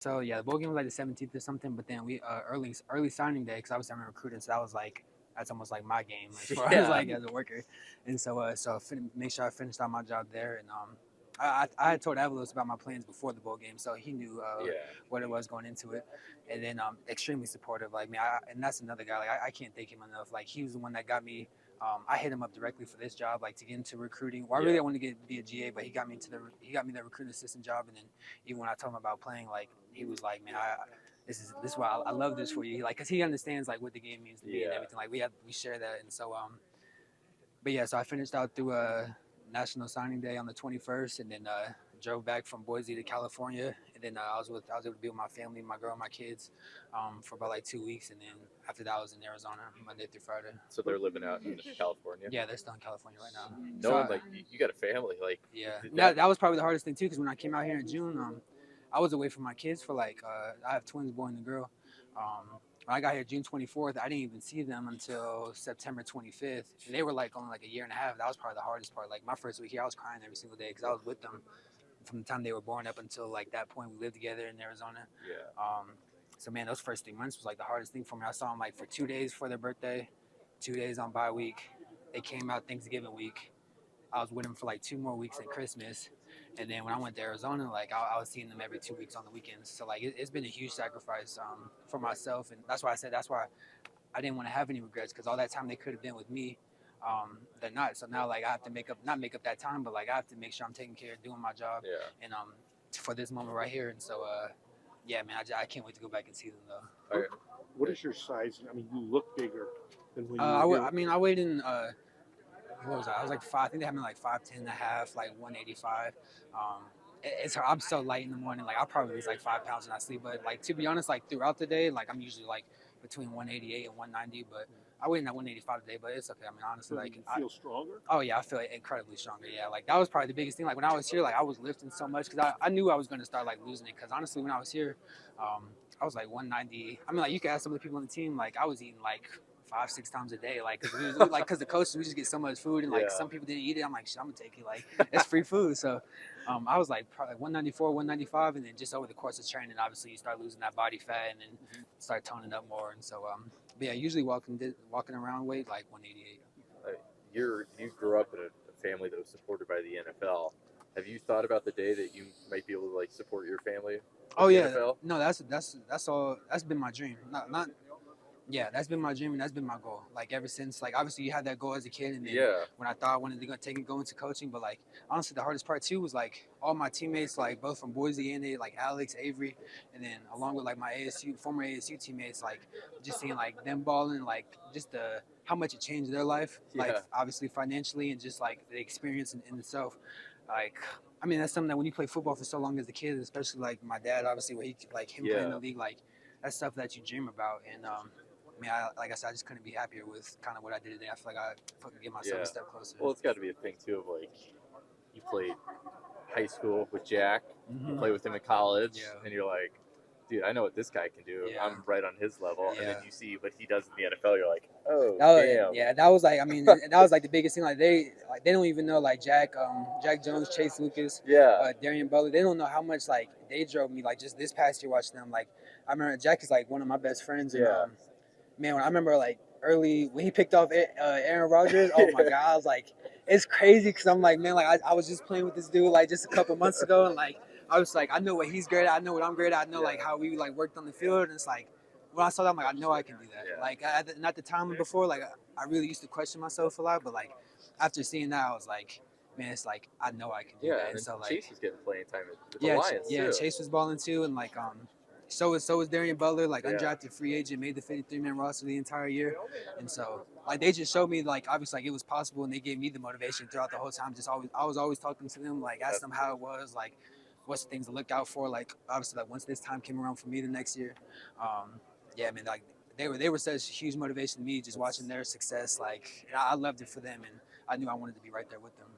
So yeah, the bowl game was like the 17th or something, but then we early signing day because obviously I'm a recruiter, so that was like that's almost like my game as far as Yeah. like as a worker, and so make sure I finished out my job there, and I had told Avalos about my plans before the bowl game, so he knew Yeah. what it was going into it, and then extremely supportive. Like me, and that's another guy. Like I can't thank him enough. Like he was the one that got me. I hit him up directly for this job, like to get into recruiting. Well, I really Yeah. didn't want to be a GA, but he got me the recruiting assistant job, and then even when I told him about playing, like he was like, man, this is why I love this for you, like, cause he understands like what the game means to me and Yeah. everything. Like we share that, and so but yeah, so I finished out through National Signing Day on the 21st, and then drove back from Boise to California, and then I was able to be with my family, my girl, my kids, for about like 2 weeks, and then after that I was in Arizona Monday through Friday. So they're living out in California. Yeah, they're still in California right now. So Knowing like you got a family, like yeah, did that was probably the hardest thing too, because when I came out here in June, I was away from my kids for like I have twins, boy and a girl. When I got here June 24th, I didn't even see them until September 25th. And they were like only like a year and a half. That was probably the hardest part. Like my first week here, I was crying every single day because I was with them from the time they were born up until like that point. We lived together in Arizona. Yeah. So man, those first 3 months was like the hardest thing for me. I saw them like for 2 days for their birthday, 2 days on bye week. They came out Thanksgiving week. I was with them for like 2 more weeks at Christmas, and then when I went to Arizona, like I was seeing them every 2 weeks on the weekends. So like it's been a huge sacrifice for myself, and that's why I didn't want to have any regrets, because all that time they could have been with me, they're not. So now like I have to not make up that time, but like I have to make sure I'm taking care of doing my job, Yeah. and for this moment right here. And so yeah, man, I can't wait to go back and see them though. All right. What is your size? I mean, you look bigger than when you were here. I mean, I weighed in. What was I was like five. I think they had me like 5'10" and a half, like 185. It's hard. I'm so light in the morning. Like I probably lose like 5 pounds when I sleep. But like to be honest, like throughout the day, like I'm usually like between 188 and 190. But I weigh in at 185 today. But it's okay. I mean, honestly, Do like you feel stronger? oh yeah, I feel incredibly stronger. Yeah, like that was probably the biggest thing. Like when I was here, like I was lifting so much because I knew I was going to start like losing it. Because honestly, when I was here, I was like 190. I mean, like you could ask some of the people on the team. Like I was eating like 5-6 times a day, like because the coaches, we just get so much food, and like Yeah. some people didn't eat it. I'm like, shit, I'm gonna take it, like it's free food. So I was like probably 194, 195, and then just over the course of training, obviously you start losing that body fat and then start toning up more. And so but yeah, usually walking around weight like 188. You grew up in a family that was supported by the NFL. Have you thought about the day that you might be able to like support your family? With Oh the yeah, NFL? no, that's all. That's been my dream. Not yeah, that's been my dream and that's been my goal. Like ever since, like obviously you had that goal as a kid, and then Yeah. when I thought I wanted to go into coaching, but like honestly, the hardest part too was like all my teammates, like both from Boise and like Alex, Avery, and then along with like my former ASU teammates, like just seeing like them balling, like just the how much it changed their life, like Yeah. obviously financially and just like the experience in itself, like. I mean, that's something that when you play football for so long as a kid, especially like my dad, obviously, where he like him playing in Yeah. the league, like that's stuff that you dream about. And I mean, like I said, I just couldn't be happier with kind of what I did today. I feel like I fucking get myself Yeah. a step closer. Well, it's got to be a thing too of like you played high school with Jack, you play with him in college, Yeah. and you're like, dude, I know what this guy can do. Yeah. I'm right on his level. And then Yeah. you see what he does in the NFL. You're like, oh, damn. Yeah, that was like, I mean, that was like the biggest thing. Like they don't even know like Jack Jones, Chase Lucas, Yeah. Darian Butler. They don't know how much like they drove me. Like just this past year watching them. Like I remember Jack is like one of my best friends. And, Yeah. Man, when I remember like early when he picked off Aaron Rodgers, oh my god, I was like, it's crazy because I'm like, man, like I was just playing with this dude like just a couple months ago, and like I was like, I know what he's great at, I know what I'm great at, I know like how we like worked on the field, and it's like when I saw that, I'm like, I know I can do that. Yeah. Like not the time before, like I really used to question myself a lot, but like after seeing that, I was like, man, it's like I know I can do Yeah. that. And And so like Chase was getting playing time with yeah, the Lions too. Chase was balling too, and like so was Darian Butler, like Yeah. undrafted free agent, made the 53-man roster the entire year, and so like they just showed me like obviously like it was possible, and they gave me the motivation throughout the whole time. I was always talking to them, like asking them how it was, like what's the things to look out for, like obviously like once this time came around for me the next year, yeah, I mean like they were such huge motivation to me just watching their success, like I loved it for them, and I knew I wanted to be right there with them.